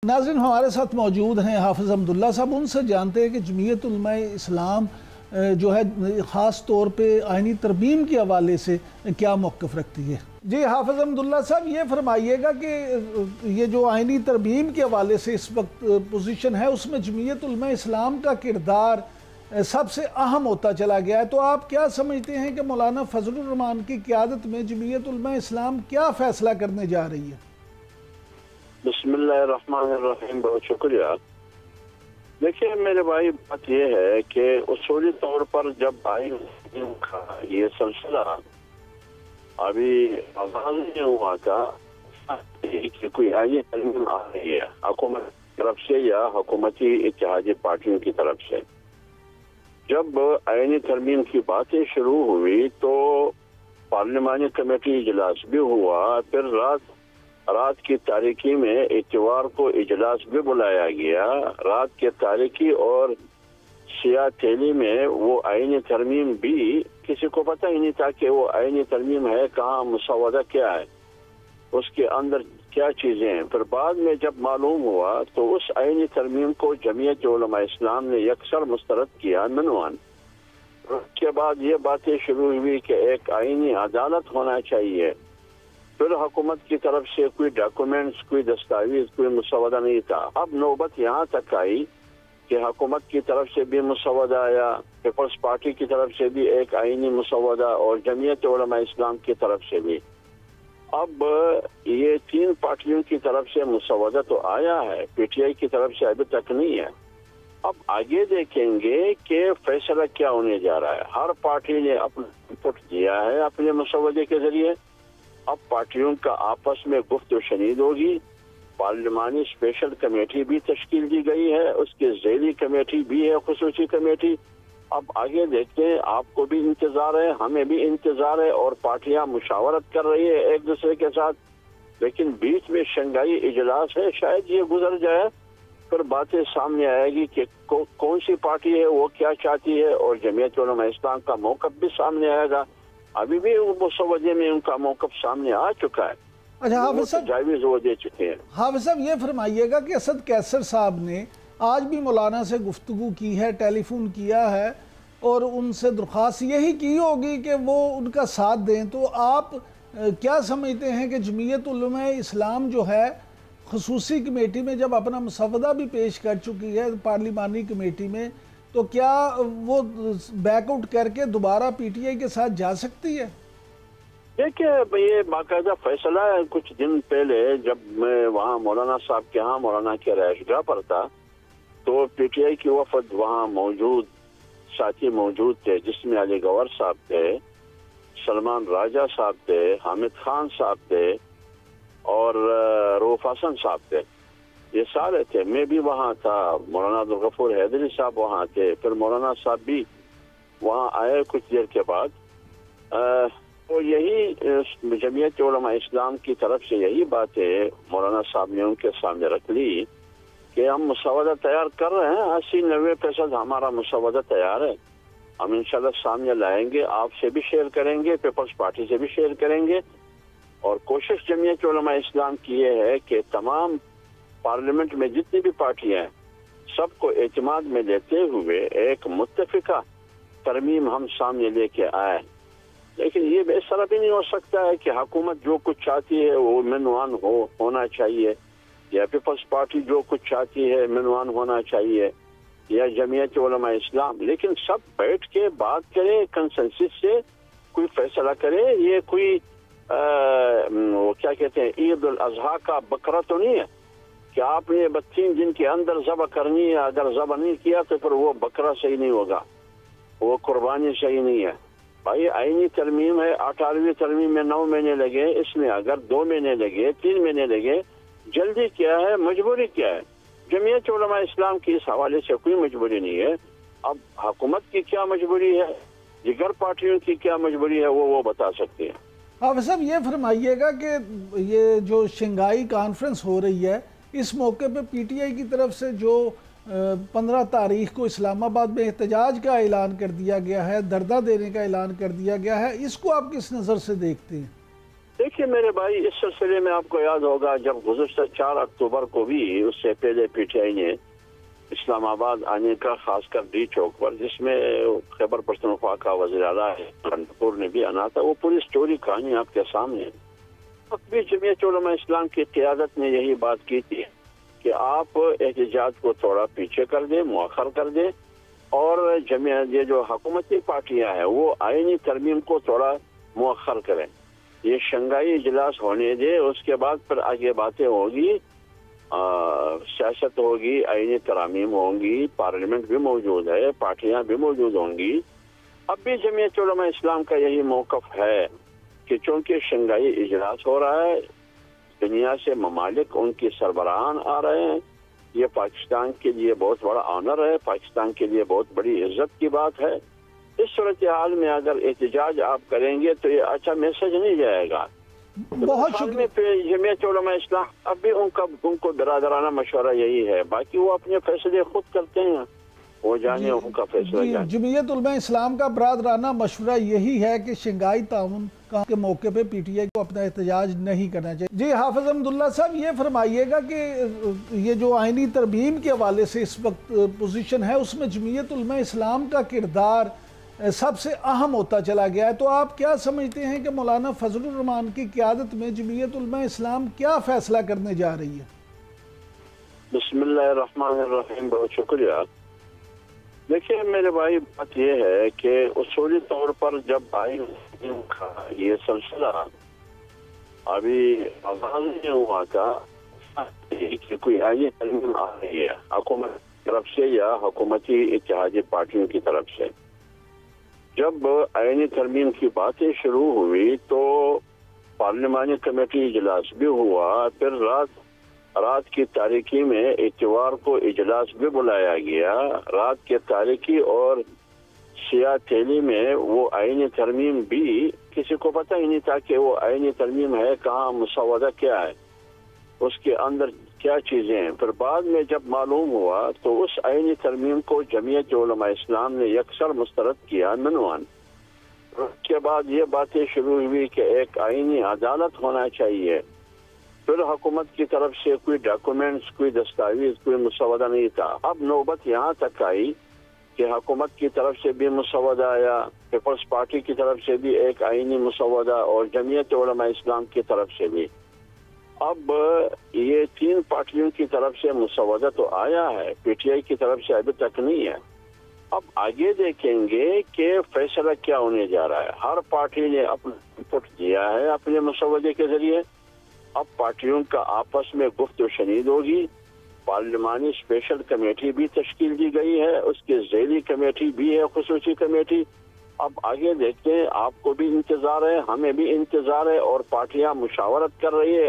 नाज़रीन हमारे साथ मौजूद हैं हाफिज़ अब्दुल्ला साहब। उनसे जानते हैं कि जमीयत उलमा इस्लाम जो है ख़ास तौर पे आइनी तरमीम के हवाले से क्या मौक़िफ़ रखती है। जी हाफिज़ अब्दुल्ला साहब, ये फरमाइएगा कि ये जो आइनी तरमीम के हवाले से इस वक्त पोजीशन है उसमें जमीयत उलमा इस्लाम का किरदार सबसे अहम होता चला गया है, तो आप क्या समझते हैं कि मौलाना फजलुर रहमान की क़यादत में जमीयत उलमा इस्लाम क्या फ़ैसला करने जा रही है? बिस्मिल्लाहिर्रहमानिर्रहीम, बहुत शुक्रिया। देखिए मेरे भाई, बात यह है कि उसूली तौर पर जब आइन का ये सिलसिला अभी आगाज नहीं हुआ था कि कोई आइन तरमीम आ रही है हुकूमत की तरफ से या हुकूमती इत्तेहादी पार्टियों की तरफ से, जब आइन तरमीम की बातें शुरू हुई तो पार्लिमानी कमेटी इजलास भी हुआ। फिर रात की तारीकी में इतवार को इजलास भी बुलाया गया। रात के तारीकी और सिया तेली में वो आईनी तरमीम भी किसी को पता ही नहीं था कि वो आईनी तरमीम है, कहाँ मुसवदा क्या है, उसके अंदर क्या चीज़ें हैं। फिर बाद में जब मालूम हुआ तो उस आईनी तरमीम को जमीयत उलमा इस्लाम ने यकसर मुस्तरद किया मनवान। उसके बाद ये बातें शुरू हुई कि एक आईनी अदालत होना चाहिए। फिर हुकूमत की तरफ से कोई डॉक्यूमेंट्स, कोई दस्तावेज, कोई मुसवदा नहीं था। अब नौबत यहाँ तक आई कि हुकूमत की तरफ से भी मुसवदा आया, पीपल्स पार्टी की तरफ से भी एक आईनी मुसवदा और जमीयत उलमा इस्लाम की तरफ से भी। अब ये तीन पार्टियों की तरफ से मुसवदा तो आया है, पीटीआई की तरफ से अभी तक नहीं है। अब आगे देखेंगे कि फैसला क्या होने जा रहा है। हर पार्टी ने अपना इनपुट दिया है अपने मुसवदे के जरिए। अब पार्टियों का आपस में गुफ्तगू शनीद होगी। पार्लिमानी स्पेशल कमेटी भी तश्कील दी गई है, उसके ज़ैली कमेटी भी है, खुसूसी कमेटी। अब आगे देखते हैं, आपको भी इंतज़ार है, हमें भी इंतज़ार है, और पार्टियां मुशावरत कर रही है एक दूसरे के साथ। लेकिन बीच में शंघाई इजलास है, शायद ये गुजर जाए, फिर बातें सामने आएगी कि कौन सी पार्टी है, वो क्या चाहती है, और जमीयत उलमा इस्लाम का मौक़िफ़ भी सामने आएगा। अभी भी मुसवदे में उनका मौक़िफ़ सामने आ चुका है। अच्छा हाफिज़ साहब, जायज़ वो दे चुके हैं। हाफिज़ साहब ये फरमाइएगा कि असद कैसर साहब ने आज भी मौलाना से गुफ्तगू की है, टेलीफोन किया है और उनसे दरख्वास्त यही की होगी कि वो उनका साथ दें, तो आप क्या समझते हैं कि जमीयत उलमा इस्लाम जो है खुसूसी कमेटी में जब अपना मुसवदा भी पेश कर चुकी है पार्लिमानी कमेटी में, तो क्या वो बैकआउट करके दोबारा पीटीआई के साथ जा सकती है? देखिए ये बाकायदा फैसला है। कुछ दिन पहले जब मैं वहाँ मौलाना साहब के यहाँ मौलाना के रहायशगाह पर था, तो पीटीआई की वफद वहाँ मौजूद, साथी मौजूद थे, जिसमें अली गवर साहब थे, सलमान राजा साहब थे, हामिद खान साहब थे और रऊफ हसन साहब थे। ये सारे थे, मैं भी वहाँ था, मौलाना अब्दुल गफूर हैदरी साहब वहाँ थे, फिर मौलाना साहब भी वहाँ आए कुछ देर के बाद। तो यही जमीयत उलमा इस्लाम की तरफ से यही बातें मौलाना साहब ने उनके सामने रख ली कि हम मुसवदा तैयार कर रहे हैं, 80-90% हमारा मुसवदा तैयार है, हम इंशाल्लाह सामने लाएंगे, आपसे भी शेयर करेंगे, पीपल्स पार्टी से भी शेयर करेंगे। और कोशिश जमीयत उलमा इस्लाम की ये है कि तमाम पार्लियामेंट में जितनी भी पार्टियां हैं सबको एतमाद में लेते हुए एक मुत्तफिका तरमीम हम सामने लेके आए। लेकिन ये इस तरह भी नहीं हो सकता है कि हुकूमत जो कुछ चाहती है वो मनवान होना चाहिए, या पीपल्स पार्टी जो कुछ चाहती है मनवान होना चाहिए, या जमीयत उलमा इस्लाम। लेकिन सब बैठ के बात करें, कंसेंसस से कोई फैसला करे। ये कोई वो क्या कहते हैं, ईद उल अजहा का बकरा तो नहीं है कि आपने 32 दिन के अंदर ज़बह करनी है, अगर ज़बह नहीं किया तो फिर वो बकरा सही नहीं होगा, वो कुर्बानी सही नहीं है। भाई आईनी तरमीम है, 18वीं तरमीम में 9 महीने लगे, इसमें अगर 2 महीने लगे, 3 महीने लगे, जल्दी क्या है, मजबूरी क्या है? जमीयत उलमा इस्लाम की इस हवाले से कोई मजबूरी नहीं है। अब हुकूमत की क्या मजबूरी है, दिगर पार्टियों की क्या मजबूरी है, वो बता सकते हैं। हाफिज़ साहब ये फरमाइएगा कि ये जो शंघाई कॉन्फ्रेंस हो रही है, इस मौके पे पीटीआई की तरफ से जो 15 तारीख को इस्लामाबाद में एहतजाज का ऐलान कर दिया गया है, दर्दा देने का ऐलान कर दिया गया है, इसको आप किस नज़र से देखते हैं? دیکھیے میرے بھائی، اس سلسلے میں آپ کو یاد ہوگا جب گزشتہ 4 اکتوبر کو بھی اس سے پہلے پی ٹی آئی نے اسلام آباد آنے کا، خاص کر ڈی چوک پر، جس میں خیبر پختونخوا کا وزیر اعلیٰ پور نے بھی آنا تھا، وہ پوری سٹوری کہانی آپ کے سامنے ہے۔ اب بھی جمعیت علماء اسلام کی قیادت نے یہی بات کی تھی کہ آپ احتجاج کو تھوڑا پیچھے کر دیں، مؤخر کر دیں، اور یہ جو حکومتی پارٹیاں ہیں وہ آئینی ترمیم کو تھوڑا مؤخر کریں، یہ شنگھائی اجلاس ہونے دے، اس کے بعد پھر آگے باتیں ہوگی، سیاست ہوگی، آئینی ترامیم ہوں گی، پارلیمنٹ بھی موجود ہے، پارٹیاں بھی موجود ہوں گی۔ اب بھی جمعیت علماء اسلام کا یہی موقف ہے کہ چونکہ شنگھائی اجلاس ہو رہا ہے، دنیا سے ممالک ان کی سربراہان آ رہے ہیں، یہ پاکستان کے لیے بہت بڑا آنر ہے، پاکستان کے لیے بہت بڑی عزت کی بات ہے۔ اس صورتحال میں اگر احتجاج آپ کریں گے تو یہ اچھا میسج نہیں جائے گا۔ بہت شکریہ۔ جمعیت علماء اسلام اب بھی ان کو برادرانہ مشورہ یہی ہے، باقی وہ اپنے فیصلے خود کرتے ہیں، وہ جانے ان کا فیصلہ جانے۔ جمعیت علماء اسلام کا برادرانہ مشورہ یہی ہے کہ شنگھائی تعاون کے موقع پہ پی ٹی آئی کو اپنا احتجاج نہیں کرنا چاہیے۔ جی حافظ حمداللہ صاحب، یہ فرمائیے گا کہ یہ جو آئینی ترمیم کے حوالے سے اس وقت پوزیشن ہے، اس میں جمعیت علماء اسلام کا کردار سب سے اہم ہوتا چلا گیا ہے، تو آپ کیا سمجھتے ہیں کہ مولانا فضل الرحمان کی قیادت میں جمعیت علماء اسلام کیا فیصلہ کرنے جا رہی ہے؟ بسم اللہ الرحمن الرحیم، بہت شکریہ۔ دیکھیے میرے بھائی، بات یہ ہے کہ اصولی طور پر جب آئین کا یہ سلسلہ ابھی آغاز نہیں ہوا تھا کہ کوئی آئینی ترمیم آ رہی ہے حکومت کی طرف سے یا حکومتی اتحادی پارٹیوں کی طرف سے، جب آئینی ترمیم کی باتیں شروع ہوئی تو پارلیمانی کمیٹی اجلاس بھی ہوا، پھر رات کی تاریکی میں اتوار کو اجلاس بھی بلایا گیا، رات کے تاریکی اور سیاہ تھیلی میں وہ آئینی ترمیم بھی کسی کو پتہ ہی نہیں تھا کہ وہ آئینی ترمیم ہے، کہاں مسودہ کیا ہے، اس کے اندر کیا چیزیں ہیں۔ پھر بعد میں جب معلوم ہوا تو اس آئینی ترمیم کو جمعیت علماء اسلام نے یکسر مسترد کیا منوان۔ اس کے بعد یہ باتیں شروع ہوئی کہ ایک آئینی عدالت ہونا چاہیے، پھر حکومت کی طرف سے کوئی ڈاکومنٹس، کوئی دستاویز، کوئی مسودہ نہیں تھا۔ اب نوبت یہاں تک آئی کہ حکومت کی طرف سے بھی مسودہ آیا، پیپلز پارٹی کی طرف سے بھی ایک آئینی مسودہ، اور جمعیت علماء اسلام کی طرف سے بھی۔ اب یہ 3 پارٹیوں کی طرف سے مسودہ تو آیا ہے، پی ٹی آئی کی طرف سے ابھی تک نہیں ہے۔ اب آگے دیکھیں گے کہ فیصلہ کیا ہونے جا رہا ہے۔ ہر پارٹی نے اپنا انپٹ دیا ہے اپنے مسودے کے ذریعے، اب پارٹیوں کا آپس میں گفت و شنید ہوگی، پارلیمانی اسپیشل کمیٹی بھی تشکیل دی گئی ہے، اس کے ذیلی کمیٹی بھی ہے، خصوصی کمیٹی۔ اب آگے دیکھتے ہیں، آپ کو بھی انتظار ہے، ہمیں بھی انتظار ہے، اور پارٹیاں مشاورت کر رہی ہے